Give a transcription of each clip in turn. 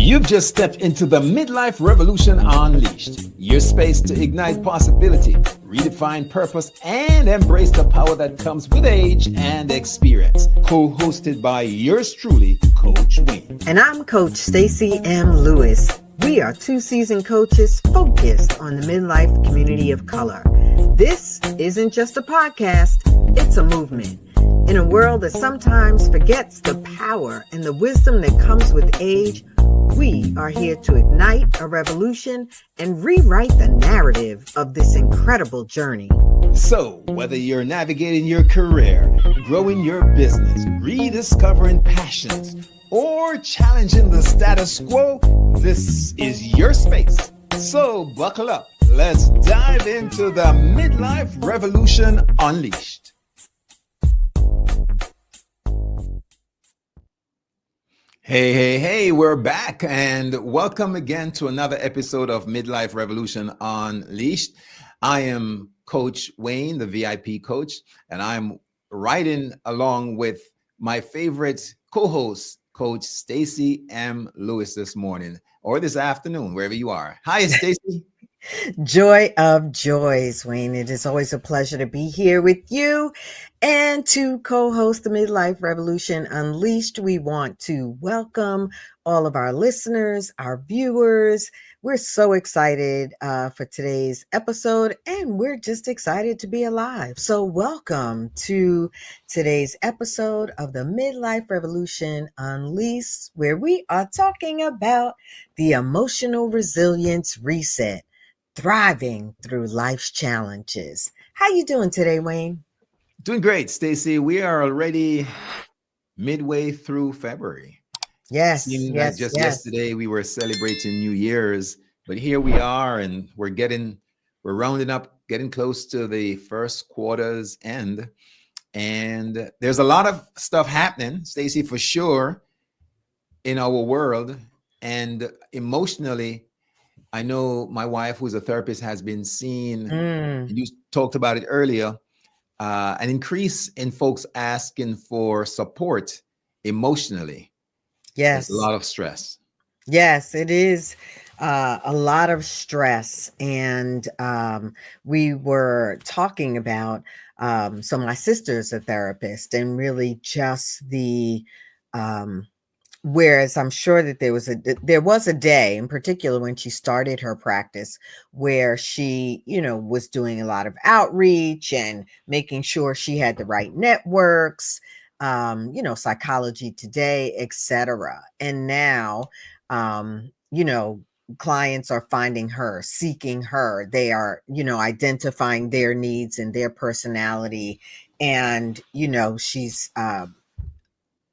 You've just stepped into the Midlife Revolution Unleashed, your space to ignite possibility, redefine purpose, and embrace the power that comes with age and experience. Co-hosted by yours truly, Coach Wayne. And I'm Coach Stacey M. Lewis. We are two seasoned coaches focused on the midlife community of color. This isn't just a podcast, it's a movement. In a world that sometimes forgets the power and the wisdom that comes with age, we are here to ignite a revolution and rewrite the narrative of this incredible journey. So, whether you're navigating your career, growing your business, rediscovering passions, or challenging the status quo, this is your space. So, buckle up. Let's dive into the Midlife Revolution Unleashed. Hey, we're back and welcome again to another episode of Midlife Revolution Unleashed. I am Coach Wayne, the VIP coach, and I'm riding along with my favorite co-host, Coach Stacey M. Lewis this morning or this afternoon, wherever you are. Hi, Stacey. Joy of joys, Wayne. It is always a pleasure to be here with you and to co-host the Midlife Revolution Unleashed. We want to welcome all of our listeners, our viewers. We're so excited for today's episode, and we're just excited to be alive. So welcome to today's episode of the Midlife Revolution Unleashed, where we are talking about the emotional resilience reset. Thriving through life's challenges. How you doing today, Wayne? Doing great, Stacey. We are already midway through February. Yes, Seemed like just yesterday we were celebrating New Year's, but here we are, and we're rounding up, getting close to the first quarter's end, and there's a lot of stuff happening, Stacey, for sure, in our world, and emotionally. I know my wife, who's a therapist, has been seeing, you talked about it earlier, an increase in folks asking for support emotionally. Yes. There's a lot of stress. Yes, it is a lot of stress. And we were talking about, so my sister's a therapist, and really just the, whereas I'm sure that there was a day in particular when she started her practice where she, was doing a lot of outreach and making sure she had the right networks, Psychology Today, etc. And now, clients are finding her, seeking her. They are, identifying their needs and their personality. And, she's,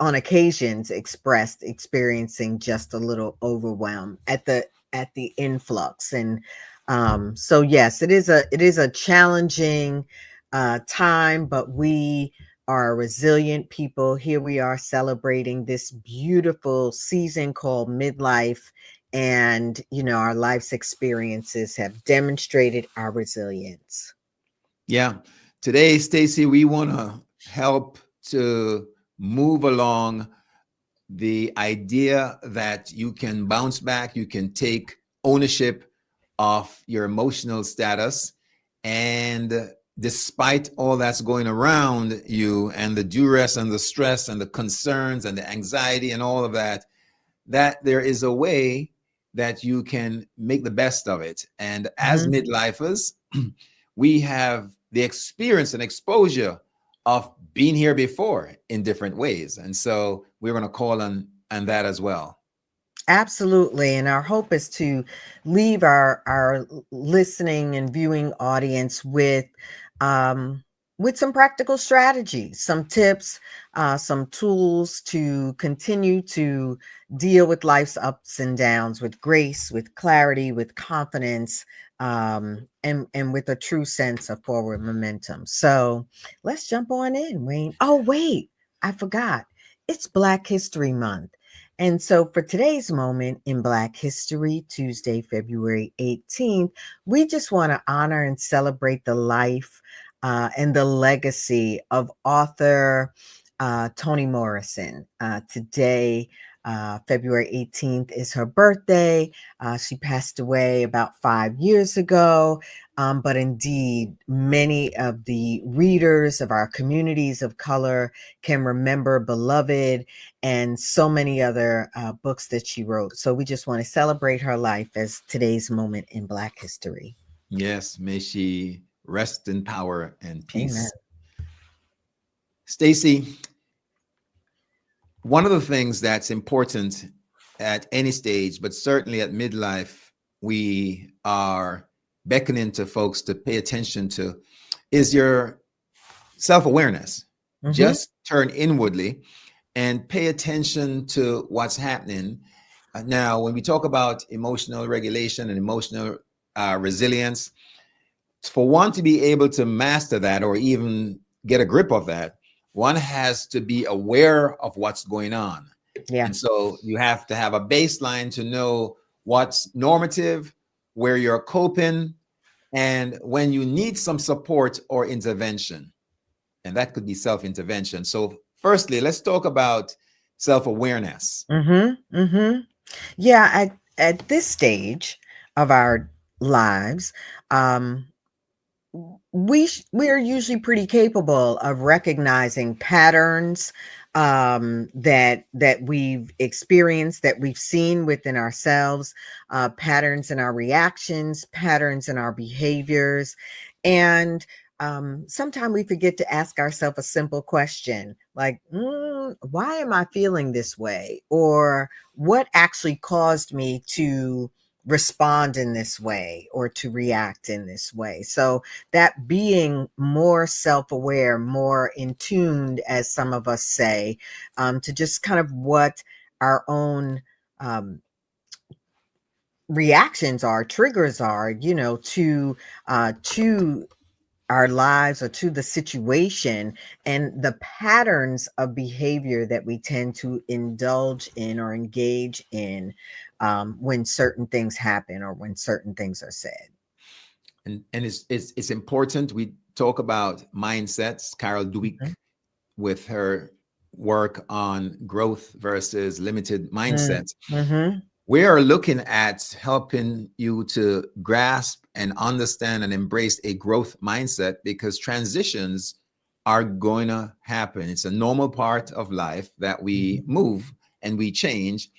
on occasions experiencing just a little overwhelm at the influx. And so yes, it is a challenging time, but we are resilient people. Here we are celebrating this beautiful season called midlife, and our life's experiences have demonstrated our resilience. Yeah. Today, Stacey, we want to help to move along the idea that you can bounce back, you can take ownership of your emotional status. And despite all that's going around you and the duress and the stress and the concerns and the anxiety and all of that, that there is a way that you can make the best of it. And as midlifers, we have the experience and exposure of being here before in different ways. And so we're going to call on that as well. Absolutely. And our hope is to leave our listening and viewing audience with some practical strategies, some tips, some tools to continue to deal with life's ups and downs with grace, with clarity, with confidence, and with a true sense of forward momentum. So let's jump on in, Wayne. Oh, wait, I forgot. It's Black History Month. And so for today's moment in Black History, Tuesday, February 18th, we just want to honor and celebrate the life and the legacy of author Toni Morrison. Today, February 18th is her birthday. She passed away about 5 years ago. But indeed, many of the readers of our communities of color can remember Beloved and so many other books that she wrote. So we just want to celebrate her life as today's moment in Black history. Yes, may she rest in power and Amen. peace. Stacy, one of the things that's important at any stage, but certainly at midlife, we are beckoning to folks to pay attention to is your self awareness. Mm-hmm. Just turn inwardly and pay attention to what's happening. Now, when we talk about emotional regulation and emotional resilience, for one to be able to master that or even get a grip of that, one has to be aware of what's going on. Yeah. And so you have to have a baseline to know what's normative, where you're coping, and when you need some support or intervention. And that could be self intervention. So, firstly, let's talk about self awareness. Mm-hmm. Mm-hmm. Yeah. At this stage of our lives, um, we are usually pretty capable of recognizing patterns that we've experienced, that we've seen within ourselves, patterns in our reactions, patterns in our behaviors, and sometimes we forget to ask ourselves a simple question like, why am I feeling this way, or what actually caused me to respond in this way or to react in this way. So that being more self-aware, more in tuned, as some of us say, to just kind of what our own reactions are, triggers are, to our lives or to the situation, and the patterns of behavior that we tend to indulge in or engage in when certain things happen or when certain things are said. And it's important. We talk about mindsets. Carol Dweck, Mhm. with her work on growth versus limited Mm. mindsets, Mhm. we are looking at helping you to grasp and understand and embrace a growth mindset because transitions are going to happen. It's a normal part of life that we Mhm. move and we change.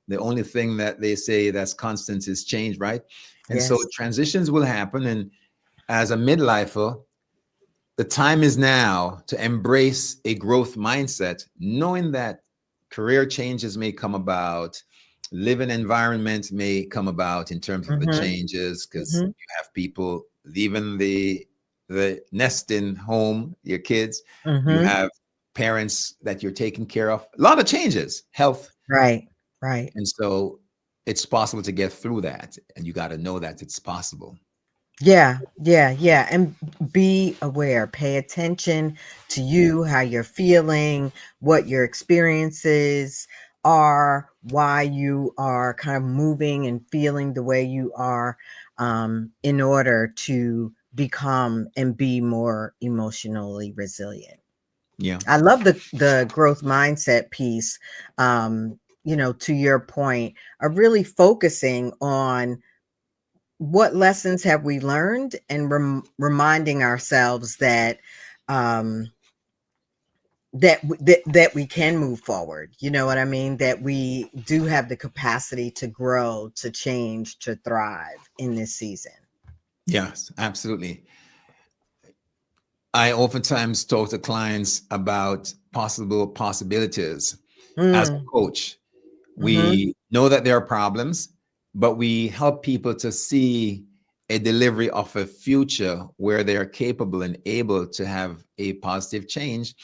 The only thing that they say that's constant is change, right? And so Yes. transitions will happen. And as a midlifer, the time is now to embrace a growth mindset, knowing that career changes may come about, living environment may come about in terms of the Mhm. changes, because Mhm. you have people leaving the nesting home, your kids, you Mhm. have parents that you're taking care of, a lot of changes, health. Right. Right. And so it's possible to get through that. And you got to know that it's possible. Yeah, yeah, yeah. And be aware, pay attention to you, how you're feeling, what your experiences are, why you are kind of moving and feeling the way you are, in order to become and be more emotionally resilient. Yeah. I love the growth mindset piece, to your point of really focusing on what lessons have we learned, and reminding ourselves that um that we can move forward, you know what I mean, that we do have the capacity to grow, to change, to thrive in this season. Yes, absolutely. I oftentimes talk to clients about possible possibilities. As a Mm, coach, mm-hmm, we know that there are problems, but we help people to see a delivery of a future where they are capable and able to have a positive change.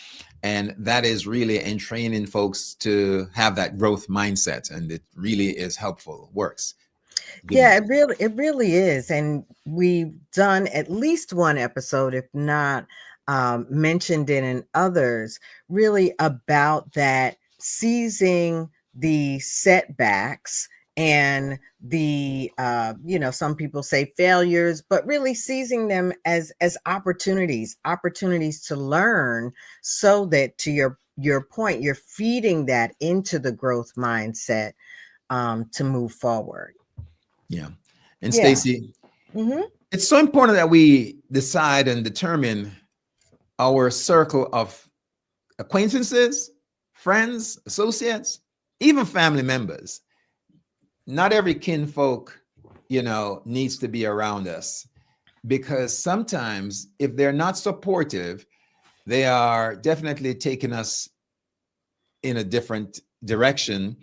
And that is really entraining folks to have that growth mindset. And it really is helpful, works. Giving yeah, them. it really is, and we've done at least one episode, if not mentioned it in others, really about that, seizing the setbacks and the some people say failures, but really seizing them as opportunities to learn, so that, to your your point, you're feeding that into the growth mindset to move forward. Yeah. And Yeah. Stacy, Mm-hmm. it's so important that we decide and determine our circle of acquaintances, friends, associates, even family members. Not every kinfolk, needs to be around us, because sometimes if they're not supportive, they are definitely taking us in a different direction.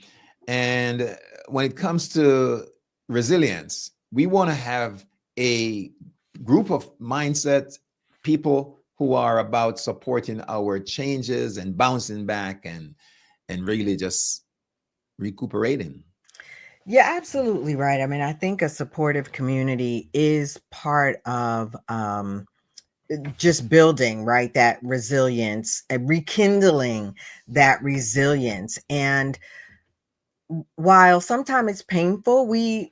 And when it comes to resilience, we want to have a group of mindset people who are about supporting our changes and bouncing back and really just recuperating. Yeah, absolutely right. I mean, I think a supportive community is part of just building, right, that resilience and rekindling that resilience. And while sometimes it's painful, we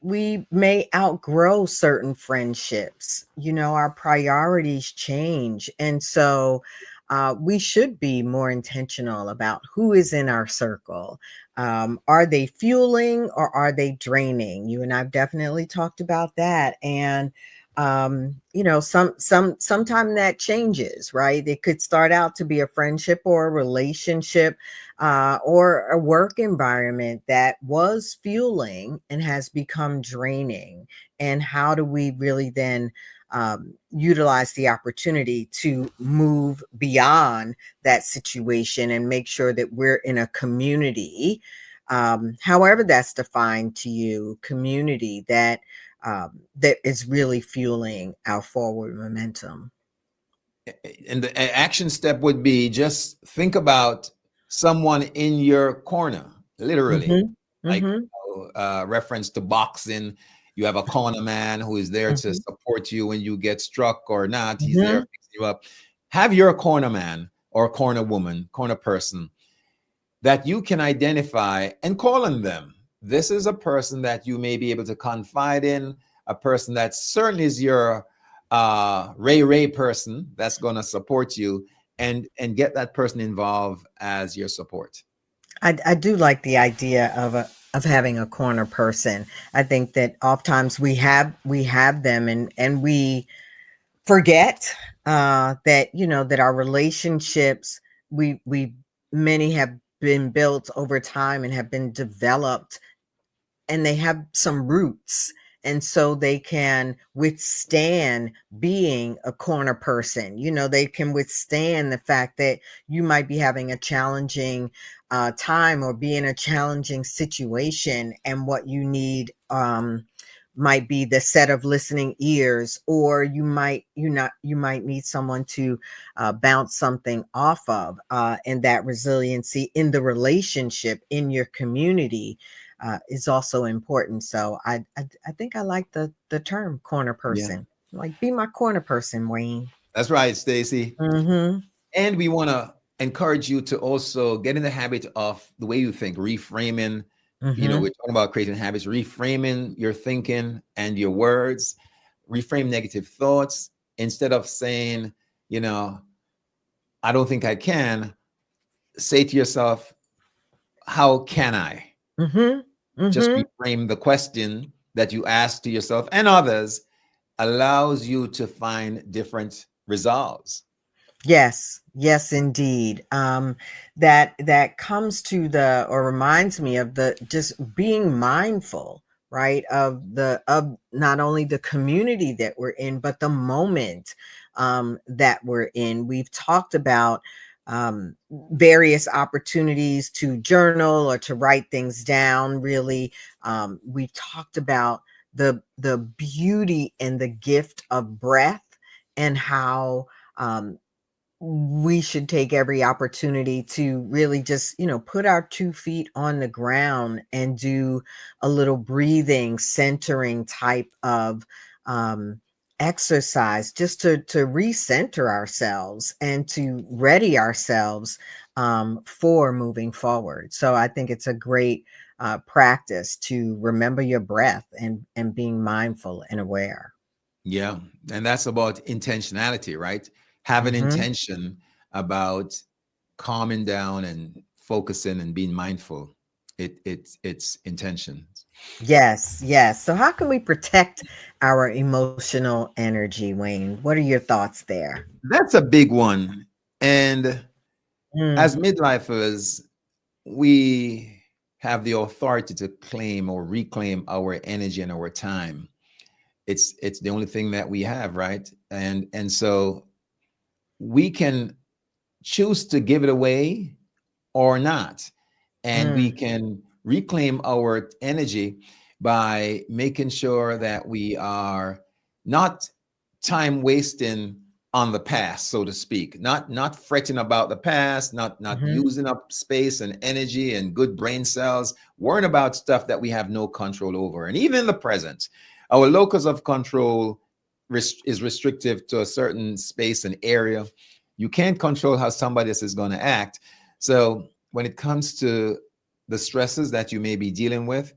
may outgrow certain friendships. Our priorities change, and so we should be more intentional about who is in our circle. Are they fueling or are they draining? You and I've definitely talked about that. And sometime that changes, right? It could start out to be a friendship or a relationship, or a work environment that was fueling and has become draining. And how do we really then utilize the opportunity to move beyond that situation and make sure that we're in a community, however that's defined to you, community that is really fueling our forward momentum. And the action step would be just think about someone in your corner, literally, Mm-hmm. like Mm-hmm. reference to boxing. You have a corner man who is there to Mm-hmm. support you when you get struck or not. He's there Mm-hmm. fixing you up. Have your corner man or corner woman, corner person that you can identify and call on them. This is a person that you may be able to confide in, a person that certainly is your Ray person that's going to support you, and get that person involved as your support. I do like the idea of having a corner person. I think that oftentimes we have them, and we forget that that our relationships, we many have been built over time and have been developed, and they have some roots, and so they can withstand being a corner person. They can withstand the fact that you might be having a challenging time or be in a challenging situation, and what you need might be the set of listening ears, or you might need someone to bounce something off of, and that resiliency in the relationship in your community is also important. So I think I like the term corner Yeah, person. Like, be my corner person, Wayne. that's right, Stacy. Mm-hmm. And we want to encourage you to also get in the habit of the way you think, reframing. Mm-hmm. We're talking about creating habits, reframing your thinking and your words, reframe negative thoughts instead of saying, you know, I don't think I can. Say to yourself, how can I? Mm-hmm. Just Mm-hmm. reframe the question that you ask to yourself and others, allows you to find different results. Yes, yes, indeed. That comes to the or reminds me of the just being mindful, right, of not only the community that we're in, but the moment that we're in. We've talked about various opportunities to journal or to write things down. Really, we've talked about the beauty and the gift of breath, and how um, we should take every opportunity to really just put our 2 feet on the ground and do a little breathing, centering type of um exercise, just to recenter ourselves and to ready ourselves for moving forward. So I think it's a great practice to remember your breath and being mindful and aware. Yeah. And that's about intentionality, right? Have an Hmm. intention about calming down and focusing and being mindful. It's intentions. Yes, yes. So how can we protect our emotional energy, Wayne? What are your thoughts there? That's a big one. And Mm, as midlifers, we have the authority to claim or reclaim our energy and our time. It's the only thing that we have, right? And so we can choose to give it away or not. And we mm, can reclaim our energy by making sure that we are not time wasting on the past, so to speak, not fretting about the past, not mhm, using up space and energy and good brain cells, worrying about stuff that we have no control over. And even in the present, our locus of control is restrictive to a certain space and area. You can't control how somebody else is going to act. So when it comes to the stresses that you may be dealing with,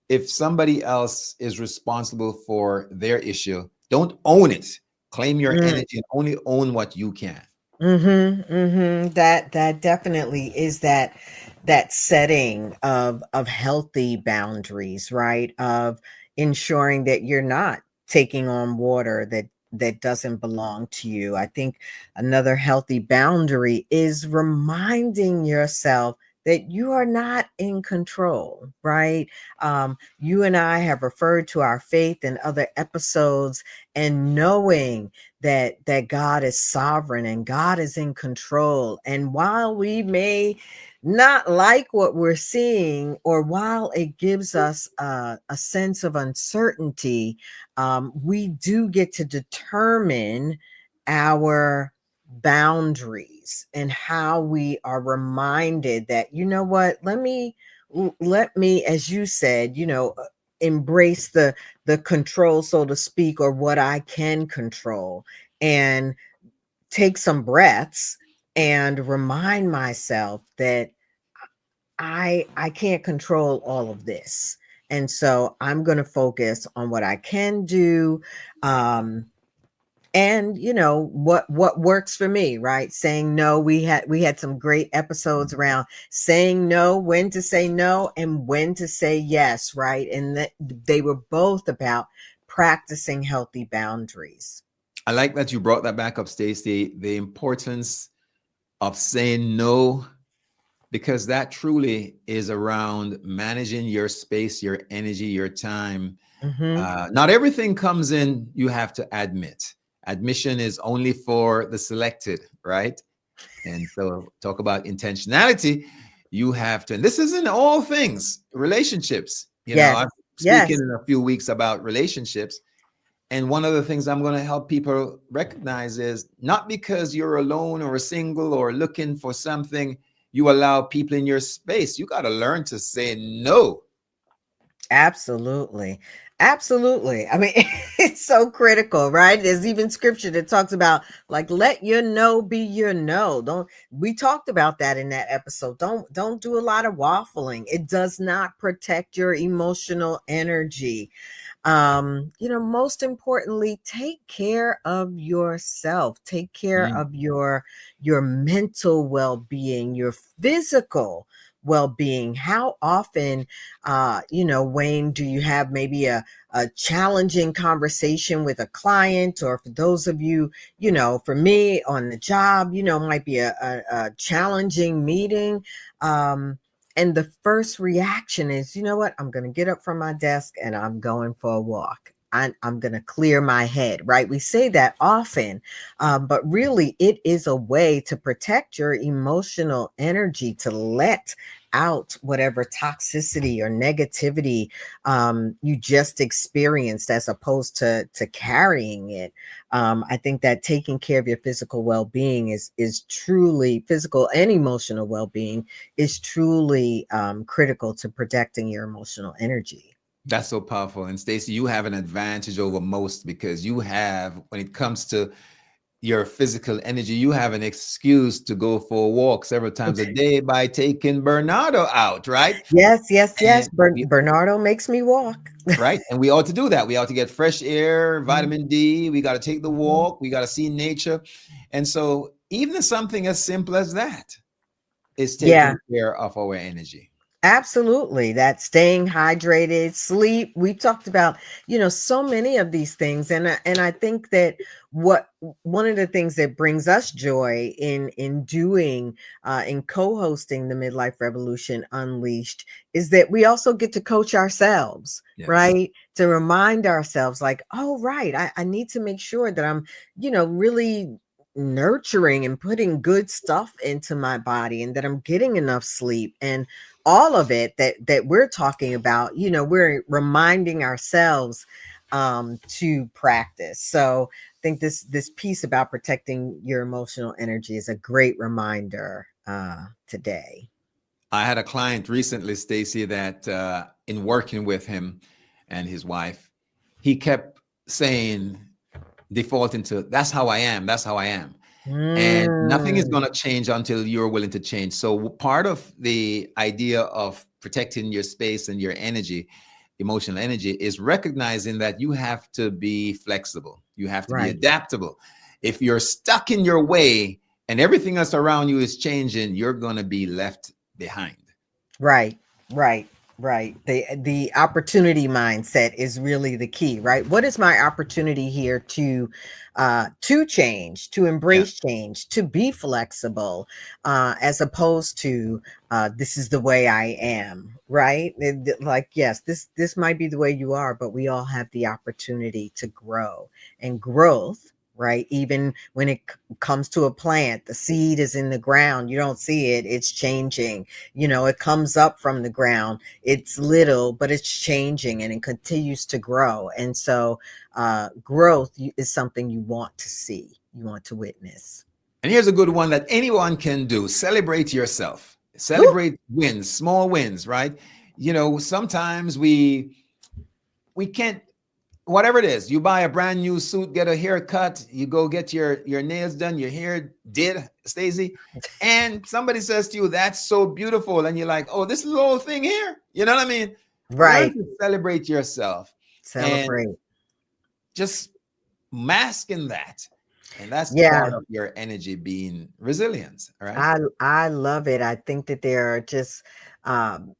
if somebody else is responsible for their issue, don't own it. Claim your mm. energy and only own what you can. Mhm, mhm. That definitely is that setting of healthy boundaries, right? Of ensuring that you're not taking on water that doesn't belong to you. I think another healthy boundary is reminding yourself that you are not in control, right? You and I have referred to our faith in other episodes, and knowing that God is sovereign and God is in control. And while we may not like what we're seeing, or while it gives us a sense of uncertainty, we do get to determine our boundaries and how we are reminded that, you know what, let me, as you said, embrace the control, so to speak, or what I can control, and take some breaths and remind myself that I can't control all of this. And so I'm going to focus on what I can do. And what works for me, right? Saying no. We had some great episodes around saying no, when to say no and when to say yes, right? And that they were both about practicing healthy boundaries. I like that you brought that back up, Stacey. The importance of saying no, because that truly is around managing your space, your energy, your time. Mhm. Not everything comes in, you have to admit. Admission is only for the selected, right? And so, talk about intentionality. You have to, and this isn't all things, relationships. Yes. I'm speaking Yes. in a few weeks about relationships. And one of the things I'm going to help people recognize is not because you're alone or single or looking for something, you allow people in your space. You got to learn to say no. Absolutely. Absolutely. I mean, it's so critical, right? There's even scripture that talks about, like, let your no be your no. Don't We talked about that in that episode. Don't do a lot of waffling. It does not protect your emotional energy. Most importantly, take care of yourself. Take care Mm. of your mental well-being, your physical well-being. How often, Wayne, do you have maybe a challenging conversation with a client? Or for those of you, for me on the job, might be a challenging meeting. And the first reaction is, you know what? I'm going to get up from my desk and I'm going for a walk. I'm going to clear my head, right? We say that often, but really it is a way to protect your emotional energy, to let out whatever toxicity or negativity you just experienced, as opposed to carrying it. I think that taking care of your physical well-being is truly, physical and emotional well-being is truly critical to protecting your emotional energy. That's so powerful. And Stacey, you have an advantage over most because you have, when it comes to your physical energy, you have an excuse to go for a walk several times a day by taking Bernardo out, right? Yes, yes, yes. And we, Bernardo makes me walk. right. And we ought to do that. We ought to get fresh air, Mhm, vitamin D. We got to take the mhm. walk. We got to see nature. And so, even something as simple as that. is Yeah. taking care of our energy. Absolutely. That staying hydrated, sleep. We talked about, so many of these things. And I think that what one of the things that brings us joy in doing in co-hosting the Midlife Revolution Unleashed is that we also get to coach ourselves, Yes. right? To remind ourselves, like, oh, right, I need to make sure that I'm, really nurturing and putting good stuff into my body and that I'm getting enough sleep and all of it that we're talking about, we're reminding ourselves to practice. So I think this piece about protecting your emotional energy is a great reminder today. I had a client recently, Stacy, that in working with him and his wife, he kept saying, defaulting to, that's how I am, that's how I am. And nothing is Mm, going to change until you're willing to change. So part of the idea of protecting your space and your energy, emotional energy, is recognizing that you have to be flexible. You have to be right. adaptable. If you're stuck in your way and everything else around you is changing, you're going to be left behind. Right, right, right. The opportunity mindset is really the key, right? What is my opportunity here to change, to Yeah. embrace change, to be flexible, as opposed to this is the way I am, right? Like, yes, this might be the way you are, but we all have the opportunity to grow and growth. Right. Even when it comes to a plant, the seed is in the ground. You don't see it. It's changing. It comes up from the ground. It's little, but it's changing and it continues to grow. And so growth is something you want to see, you want to witness. And here's a good one that anyone can do: celebrate yourself, Woo! celebrate wins, small wins, right? Sometimes we can't, whatever it is, you buy a brand new suit, get a haircut, you go get your nails done, your hair did, Stacey, and somebody says to you, that's so beautiful, and you're like, oh, this little thing here, you know what I mean? Learn Right. to celebrate yourself and Celebrate. just mask in that, and that's Yeah. part of your energy being resilient. All right. I love it. I think that there are just um,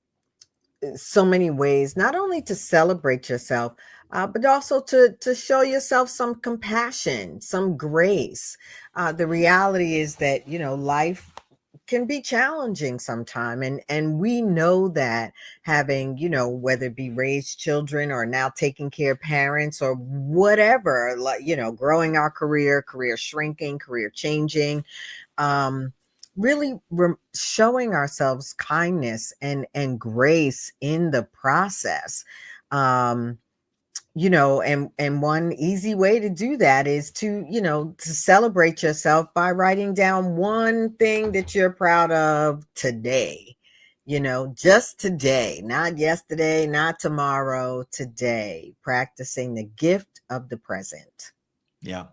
so many ways, not only to celebrate yourself, but also to show yourself some compassion, some grace. The reality is that life can be challenging sometime, and we know that having whether it be raised children or now taking care of parents or whatever, like growing our career shrinking, career changing, um really showing ourselves kindness and grace in the process. um and one easy way to do that is to celebrate yourself by writing down one thing that you're proud of today. Just today, not yesterday, not tomorrow, today, practicing the gift of the present. Yeah.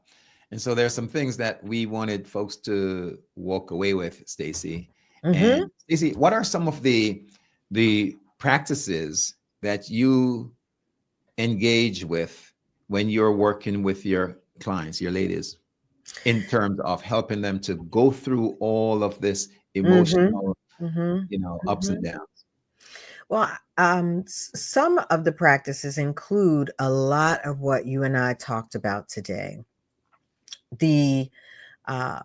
And so there's some things that we wanted folks to walk away with, Stacy. Mm-hmm. And Stacy, what are some of the practices that you engage with when you're working with your clients, your ladies, in terms of helping them to go through all of this Mm-hmm. emotional, Mm-hmm. ups Mm-hmm. and downs? Well, some of the practices include a lot of what you and I talked about today. The uh,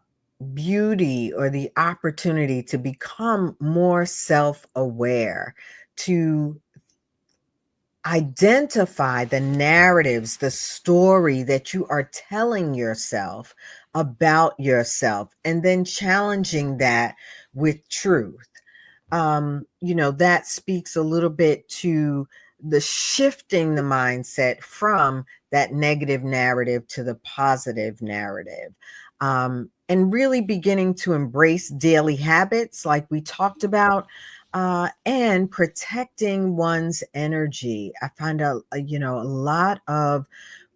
beauty or the opportunity to become more self aware, to identify the narratives, the story that you are telling yourself about yourself, and then challenging that with truth. That speaks a little bit to the shifting the mindset from that negative narrative to the positive narrative. And really beginning to embrace daily habits like we talked about, and protecting one's energy. I find a lot of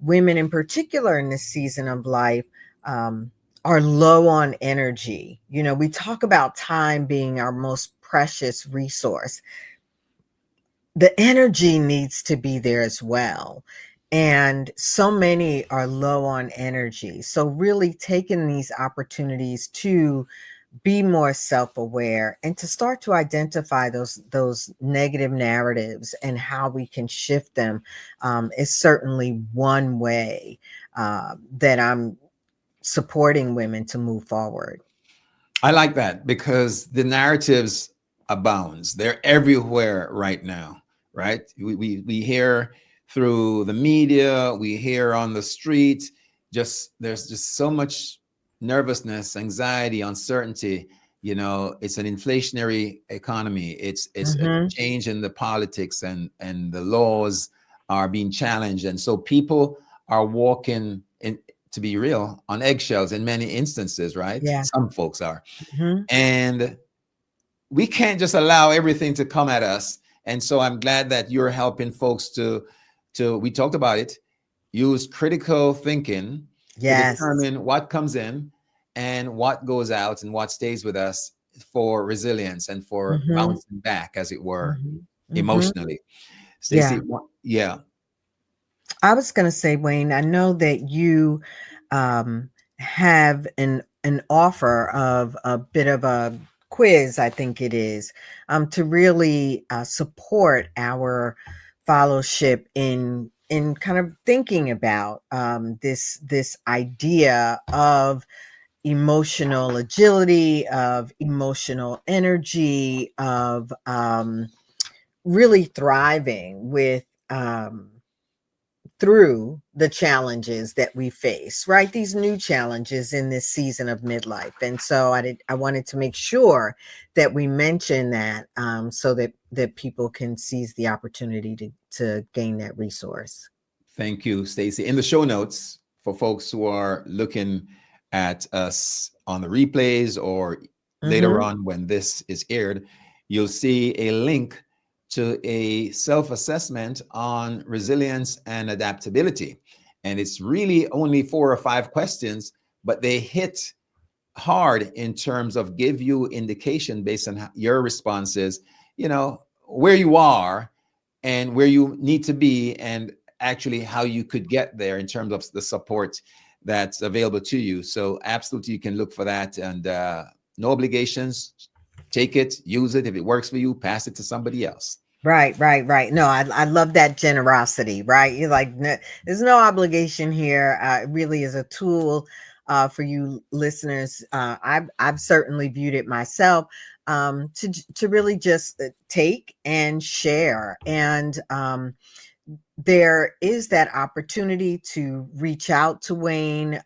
women in particular in this season of life, are low on energy. We talk about time being our most precious resource. The energy needs to be there as well. And so many are low on energy. So, really taking these opportunities to be more self-aware, and to start to identify those negative narratives and how we can shift them, is certainly one way that I'm supporting women to move forward. I like that because the narratives abounds. They're everywhere right now, right? We hear through the media, we hear on the street, just there's just so much nervousness, anxiety, uncertainty. You know, it's an inflationary economy. It's a Hmm. change in the politics, and the laws are being challenged. And so people are walking in, to be real, on eggshells in many instances, right? Yeah. Some folks are. Hmm. And we can't just allow everything to come at us. And so I'm glad that you're helping folks to we talked about it, use critical thinking to Yes. determine what comes in and what goes out and what stays with us for resilience and for Hmm. bouncing back, as it were, Hmm. Hmm. emotionally. Yeah. Stacey, yeah, I was going to say, Wayne, I know that you have an offer of a bit of a quiz, I think it is, to really support our fellowship in kind of thinking about this idea of emotional agility, of emotional energy, of really thriving with. Through the challenges that we face, right? These new challenges in this season of midlife. And so I wanted to make sure that we mention that, so that people can seize the opportunity to gain that resource. thank you, Stacey. In the show notes for folks who are looking at us on the replays or later Mm-hmm. on when this is aired, you'll see a link to a self assessment on resilience and adaptability. And it's really only 4 or 5 questions, but they hit hard in terms of give you indication based on your responses, you know, where you are and where you need to be, and actually how you could get there in terms of the support that's available to you. So absolutely, you can look for that, and no obligations. Take it, use it. If it works for you, pass it to somebody else. Right, right, right. No, I love that generosity, right? You're like, there's no obligation here. It really is a tool for you listeners. I've certainly viewed it myself, to really just take and share. And there is that opportunity to reach out to Wayne,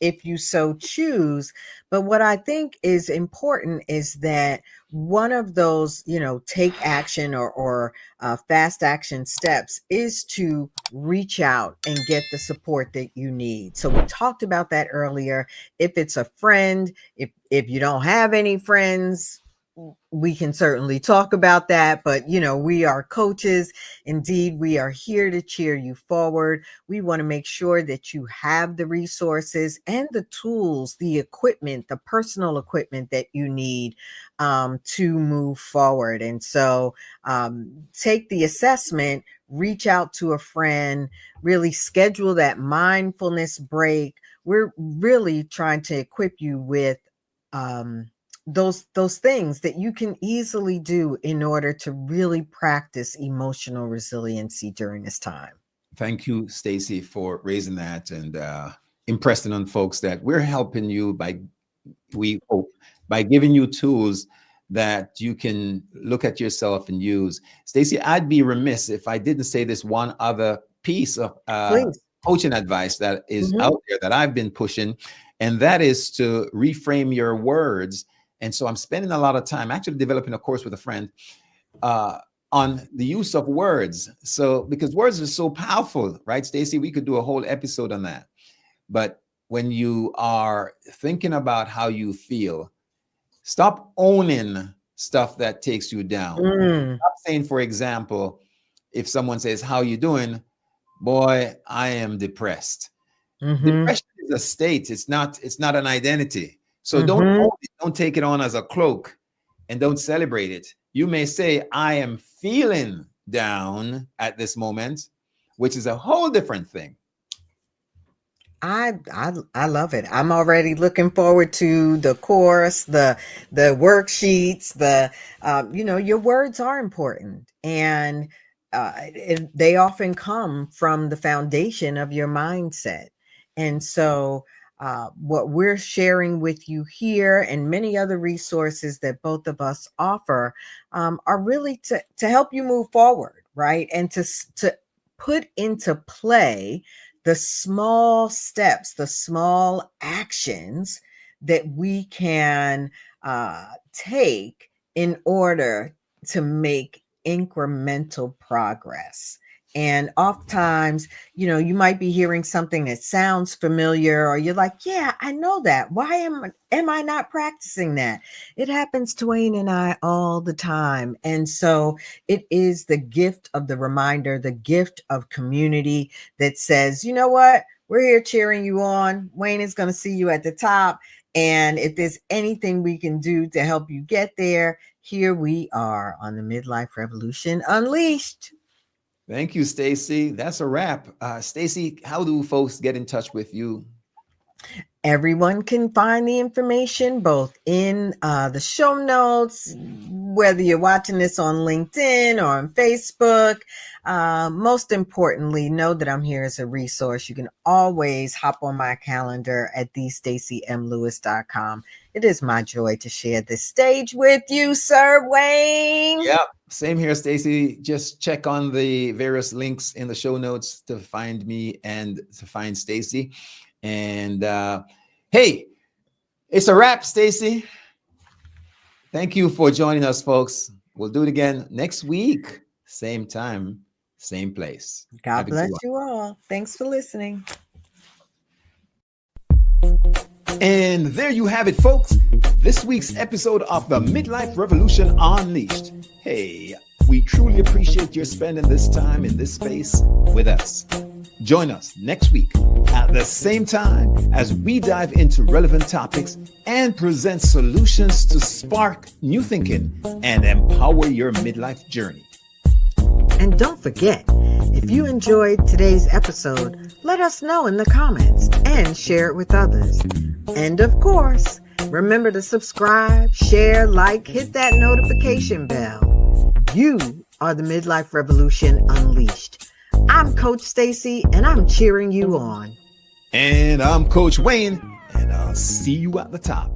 if you so choose. But what I think is important is that one of those, take action or fast action steps is to reach out and get the support that you need. So we talked about that earlier. If it's a friend, if you don't have any friends, we can certainly talk about that. But we are coaches. Indeed, we are here to cheer you forward. We want to make sure that you have the resources and the tools, the equipment, the personal equipment that you need, to move forward. And so, take the assessment, reach out to a friend, really schedule that mindfulness break. We're really trying to equip you with um, those things that you can easily do in order to really practice emotional resiliency during this time. Thank you, Stacy, for raising that and impressing on folks that we're helping you by, we hope, by giving you tools that you can look at yourself and use. Stacy, I'd be remiss if I didn't say this one other piece of Please. coaching advice that is Hmm. out there that I've been pushing, and that is to reframe your words. And so I'm spending a lot of time actually developing a course with a friend uh, on the use of words. So, because words are so powerful, right, Stacey? We could do a whole episode on that. But when you are thinking about how you feel, stop owning stuff that takes you down. Mm. Stop saying, for example, if someone says, "How you doing?" Boy, I am depressed. Mm-hmm. Depression is a state. It's not an identity. So don't Mm-hmm. own it. Don't take it on as a cloak and don't celebrate it. You may say, I am feeling down at this moment, which is a whole different thing. I love it. I'm already looking forward to the course, the worksheets, your words are important, and they often come from the foundation of your mindset. And so what we're sharing with you here and many other resources that both of us offer are really to help you move forward, right? And to put into play the small steps, the small actions that we can take in order to make incremental progress. And oftentimes, you might be hearing something that sounds familiar, or you're like, yeah, I know that. Why am I not practicing that? It happens to Wayne and I all the time. And so it is the gift of the reminder, the gift of community that says, you know what? We're here cheering you on. Wayne is going to see you at the top. And if there's anything we can do to help you get there, here we are on the Midlife Revolution Unleashed. Thank you, Stacy. That's a wrap. Stacy, how do folks get in touch with you? Everyone can find the information both in the show notes, whether you're watching this on LinkedIn or on Facebook. Most importantly, know that I'm here as a resource. You can always hop on my calendar at thestacymlewis.com. It is my joy to share this stage with you, Sir Wayne. Yeah, same here, Stacy. Just check on the various links in the show notes to find me and to find Stacy. And hey, it's a wrap, Stacy. Thank you for joining us, folks. We'll do it again next week. Same time, same place. God bless you all. Thanks for listening. And there you have it, folks. This week's episode of the Midlife Revolution Unleashed. Hey, we truly appreciate your spending this time in this space with us. Join us next week at the same time as we dive into relevant topics and present solutions to spark new thinking and empower your midlife journey. And don't forget, if you enjoyed today's episode, let us know in the comments and share it with others. And of course, remember to subscribe, share, like, hit that notification bell. You are the Midlife Revolution Unleashed. I'm Coach Stacy, and I'm cheering you on. And I'm Coach Wayne, and I'll see you at the top.